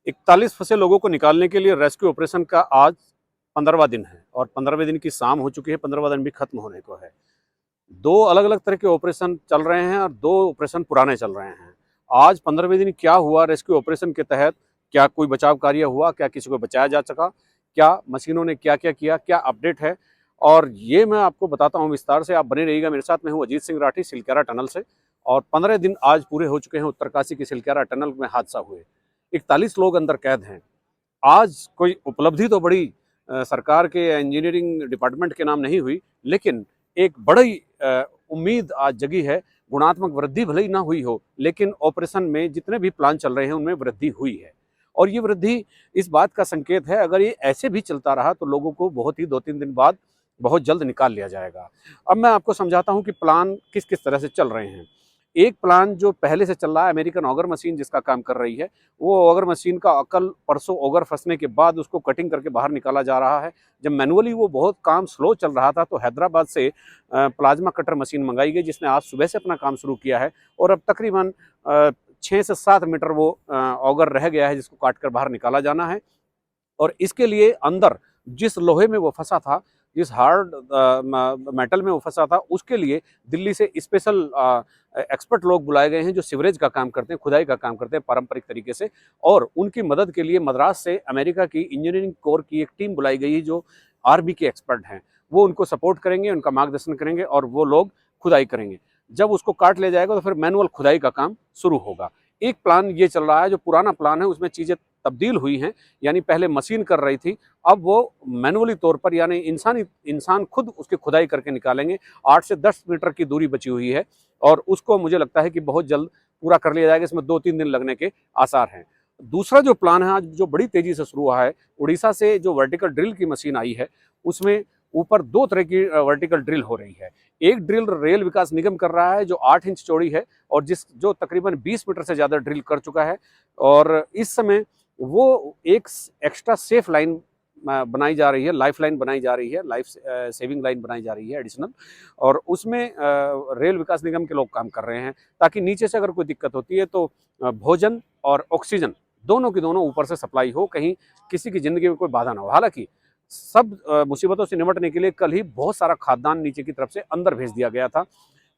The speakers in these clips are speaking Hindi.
41 फंसे लोगों को निकालने के लिए रेस्क्यू ऑपरेशन का आज 15वां दिन है और 15वें दिन की शाम हो चुकी है, 15वां दिन भी खत्म होने को है। दो अलग अलग तरह के ऑपरेशन चल रहे हैं और दो ऑपरेशन पुराने चल रहे हैं। आज 15वें दिन क्या हुआ रेस्क्यू ऑपरेशन के तहत, क्या कोई बचाव कार्य हुआ, क्या किसी को बचाया जा सका, क्या मशीनों ने क्या क्या किया, क्या अपडेट है, और ये मैं आपको बताता हूँ विस्तार से। आप बने रहिएगा मेरे साथ। मैं हूँ अजीत सिंह राठी, सिलक्यारा टनल से। और 15 दिन आज पूरे हो चुके हैं उत्तरकाशी की सिलक्यारा टनल में हादसा हुए। 41 लोग अंदर कैद हैं। आज कोई उपलब्धि तो बड़ी सरकार के इंजीनियरिंग डिपार्टमेंट के नाम नहीं हुई, लेकिन एक बड़ी उम्मीद आज जगी है। गुणात्मक वृद्धि भले ही ना हुई हो, लेकिन ऑपरेशन में जितने भी प्लान चल रहे हैं उनमें वृद्धि हुई है। और ये वृद्धि इस बात का संकेत है, अगर ये ऐसे भी चलता रहा तो लोगों को बहुत ही 2-3 दिन बाद बहुत जल्द निकाल लिया जाएगा। अब मैं आपको समझाता हूँ कि प्लान किस किस तरह से चल रहे हैं। एक प्लान जो पहले से चल रहा है, अमेरिकन ऑगर मशीन जिसका काम कर रही है, वो ऑगर मशीन का कल परसों ऑगर फंसने के बाद उसको कटिंग करके बाहर निकाला जा रहा है। जब मैनुअली वो बहुत काम स्लो चल रहा था तो हैदराबाद से प्लाज्मा कटर मशीन मंगाई गई, जिसने आज सुबह से अपना काम शुरू किया है। और अब तकरीबन 6 से 7 मीटर वो ऑगर रह गया है जिसको काट कर बाहर निकाला जाना है। और इसके लिए अंदर जिस लोहे में वो फंसा था, जिस हार्ड मेटल में वो फंसा था, उसके लिए दिल्ली से स्पेशल एक्सपर्ट लोग बुलाए गए हैं जो सीवरेज का काम करते हैं, खुदाई का काम करते हैं पारंपरिक तरीके से। और उनकी मदद के लिए मद्रास से अमेरिका की इंजीनियरिंग कोर की एक टीम बुलाई गई है जो आर्मी के एक्सपर्ट हैं। वो उनको सपोर्ट करेंगे, उनका मार्गदर्शन करेंगे और वो लोग खुदाई करेंगे। जब उसको काट लिया जाएगा तो फिर मैनुअल खुदाई का काम शुरू होगा। एक प्लान ये चल रहा है, जो पुराना प्लान है उसमें चीज़ें तब्दील हुई हैं। यानी पहले मशीन कर रही थी, अब वो मैनुअली तौर पर यानी इंसान खुद उसकी खुदाई करके निकालेंगे। 8 से 10 मीटर की दूरी बची हुई है और उसको मुझे लगता है कि बहुत जल्द पूरा कर लिया जाएगा। इसमें 2-3 दिन लगने के आसार हैं। दूसरा जो प्लान है आज जो बड़ी तेजी से शुरू हुआ है, उड़ीसा से जो वर्टिकल ड्रिल की मशीन आई है, उसमें ऊपर 2 तरह की वर्टिकल ड्रिल हो रही है। एक ड्रिल रेल विकास निगम कर रहा है जो 8 इंच चौड़ी है और जो तकरीबन 20 मीटर से ज़्यादा ड्रिल कर चुका है। और इस समय वो एक एक्स्ट्रा सेफ लाइन बनाई जा रही है, लाइफ लाइन बनाई जा रही है, लाइफ सेविंग लाइन बनाई जा रही है एडिशनल। और उसमें रेल विकास निगम के लोग काम कर रहे हैं ताकि नीचे से अगर कोई दिक्कत होती है तो भोजन और ऑक्सीजन दोनों की दोनों ऊपर से सप्लाई हो, कहीं किसी की ज़िंदगी में कोई बाधा ना हो। हालांकि सब मुसीबतों से निपटने के लिए कल ही बहुत सारा खाद्यान्न नीचे की तरफ से अंदर भेज दिया गया था।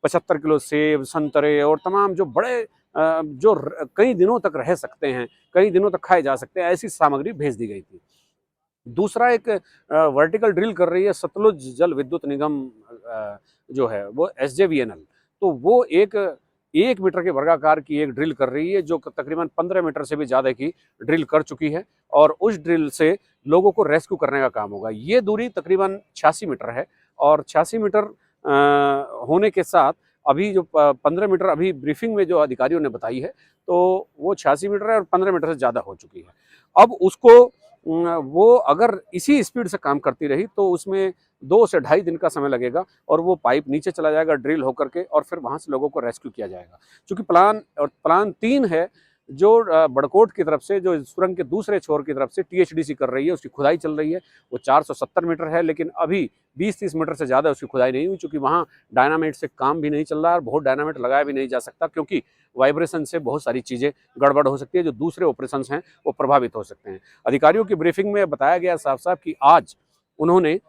75 किलो सेब, संतरे और तमाम जो बड़े जो कई दिनों तक रह सकते हैं, कई दिनों तक खाए जा सकते हैं, ऐसी सामग्री भेज दी गई थी। दूसरा एक वर्टिकल ड्रिल कर रही है सतलुज जल विद्युत निगम, जो है वो एसजेवीएनएल। तो वो एक मीटर के वर्गाकार की एक ड्रिल कर रही है जो तकरीबन 15 मीटर से भी ज़्यादा की ड्रिल कर चुकी है और उस ड्रिल से लोगों को रेस्क्यू करने का काम होगा। ये दूरी तकरीबन 86 मीटर है और 86 मीटर होने के साथ अभी जो 15 मीटर अभी ब्रीफिंग में जो अधिकारियों ने बताई है, तो वो 86 मीटर है और 15 मीटर से ज़्यादा हो चुकी है। अब उसको वो अगर इसी स्पीड से काम करती रही तो उसमें 2 से ढाई दिन का समय लगेगा और वो पाइप नीचे चला जाएगा ड्रिल होकर के और फिर वहाँ से लोगों को रेस्क्यू किया जाएगा। चूँकि प्लान 3 है जो बड़कोट की तरफ से, जो सुरंग के दूसरे छोर की तरफ से टीएचडीसी कर रही है, उसकी खुदाई चल रही है। वो 470 मीटर है, लेकिन अभी 20-30 मीटर से ज़्यादा उसकी खुदाई नहीं हुई, चूँकि वहाँ डायनामाइट से काम भी नहीं चल रहा है और बहुत डायनामाइट लगाया भी नहीं जा सकता, क्योंकि वाइब्रेशन से बहुत सारी चीज़ें गड़बड़ हो सकती है, जो दूसरे ऑपरेशंस हैं वो प्रभावित हो सकते हैं। अधिकारियों की ब्रीफिंग में बताया गया साफ साफ कि आज उन्होंने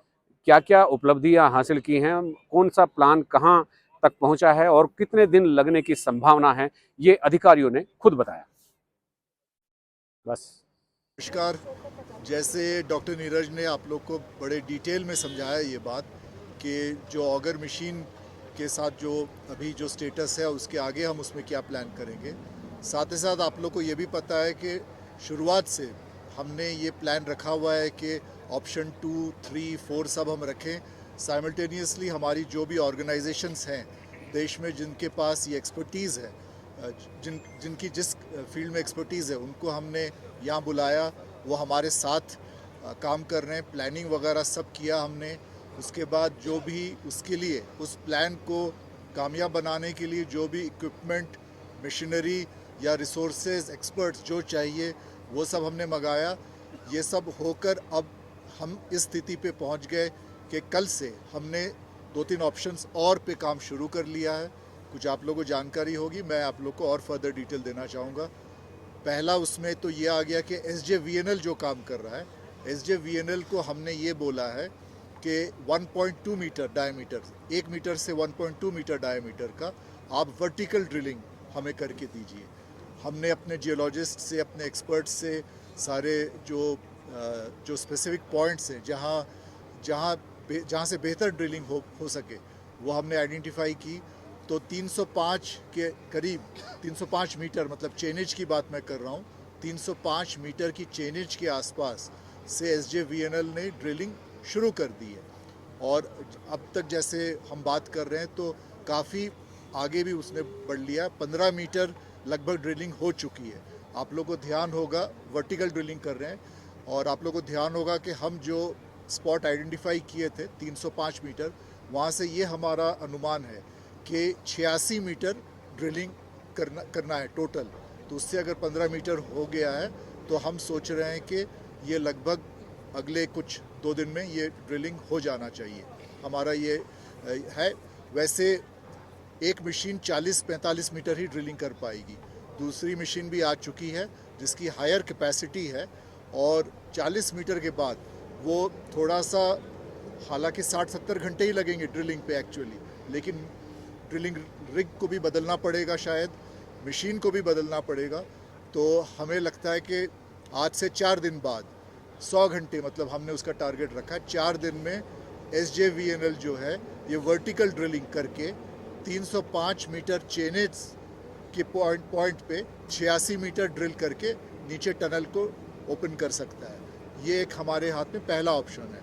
क्या क्या उपलब्धियां हासिल की हैं, कौन सा प्लान कहां तक पहुंचा है और कितने दिन लगने की संभावना है, ये अधिकारियों ने खुद बताया। बस। नमस्कार। जैसे डॉक्टर नीरज ने आप लोग को बड़े डिटेल में समझाया ये बात कि जो ऑगर मशीन के साथ जो अभी जो स्टेटस है उसके आगे हम उसमें क्या प्लान करेंगे। साथ ही साथ आप लोग को ये भी पता है कि शुरुआत से हमने ये प्लान रखा हुआ है कि ऑप्शन 2, 3, 4 सब हम रखें। साइमल्टेनियसली हमारी जो भी ऑर्गेनाइजेशंस हैं देश में जिनके पास ये एक्सपर्टीज़ है, जिनकी जिस फील्ड में एक्सपर्टीज़ है, उनको हमने यहाँ बुलाया। वो हमारे साथ काम कर रहे हैं, प्लानिंग वगैरह सब किया हमने। उसके बाद जो भी उसके लिए उस प्लान को कामयाब बनाने के लिए जो भी इक्विपमेंट, मशीनरी या रिसोर्सेज, एक्सपर्ट्स जो चाहिए वो सब हमने मंगाया। ये सब होकर अब हम इस स्थिति पे पहुंच गए कि कल से हमने 2-3 ऑप्शंस और पे काम शुरू कर लिया है। कुछ आप लोगों को जानकारी होगी, मैं आप लोग को और फर्दर डिटेल देना चाहूँगा। पहला उसमें तो ये आ गया कि SJVNL जो काम कर रहा है, SJVNL को हमने ये बोला है कि 1.2 मीटर डायमीटर, 1 मीटर से 1.2 मीटर डायमीटर का आप वर्टिकल ड्रिलिंग हमें करके दीजिए। हमने अपने जियोलॉजिस्ट से, अपने एक्सपर्ट से सारे जो स्पेसिफिक पॉइंट्स हैं जहाँ से बेहतर ड्रिलिंग हो सके वो हमने आइडेंटिफाई की। तो 305 के करीब, 305 मीटर, मतलब चेनेज की बात मैं कर रहा हूँ, 305 मीटर की चेनेज के आसपास से SJVNL ने ड्रिलिंग शुरू कर दी है। और अब तक जैसे हम बात कर रहे हैं तो काफ़ी आगे भी उसने बढ़ लिया, 15 मीटर लगभग ड्रिलिंग हो चुकी है। आप लोगों को ध्यान होगा, वर्टिकल ड्रिलिंग कर रहे हैं, और आप लोगों को ध्यान होगा कि हम जो स्पॉट आइडेंटिफाई किए थे 305 मीटर, वहाँ से ये हमारा अनुमान है कि 86 मीटर ड्रिलिंग करना है टोटल। तो उससे अगर 15 मीटर हो गया है तो हम सोच रहे हैं कि ये लगभग अगले कुछ 2 दिन में ये ड्रिलिंग हो जाना चाहिए, हमारा ये है। वैसे एक मशीन 40-45 मीटर ही ड्रिलिंग कर पाएगी, दूसरी मशीन भी आ चुकी है जिसकी हायर कैपेसिटी है, और 40 मीटर के बाद वो थोड़ा सा, हालांकि 60-70 घंटे ही लगेंगे ड्रिलिंग पे एक्चुअली, लेकिन ड्रिलिंग रिग को भी बदलना पड़ेगा, शायद मशीन को भी बदलना पड़ेगा। तो हमें लगता है कि आज से 4 दिन बाद 100 घंटे, मतलब हमने उसका टारगेट रखा है 4 दिन में SJVNL जो है ये वर्टिकल ड्रिलिंग करके 305 मीटर चेनेज के पॉइंट पे 86 मीटर ड्रिल करके नीचे टनल को ओपन कर सकता है। ये एक हमारे हाथ में पहला ऑप्शन है।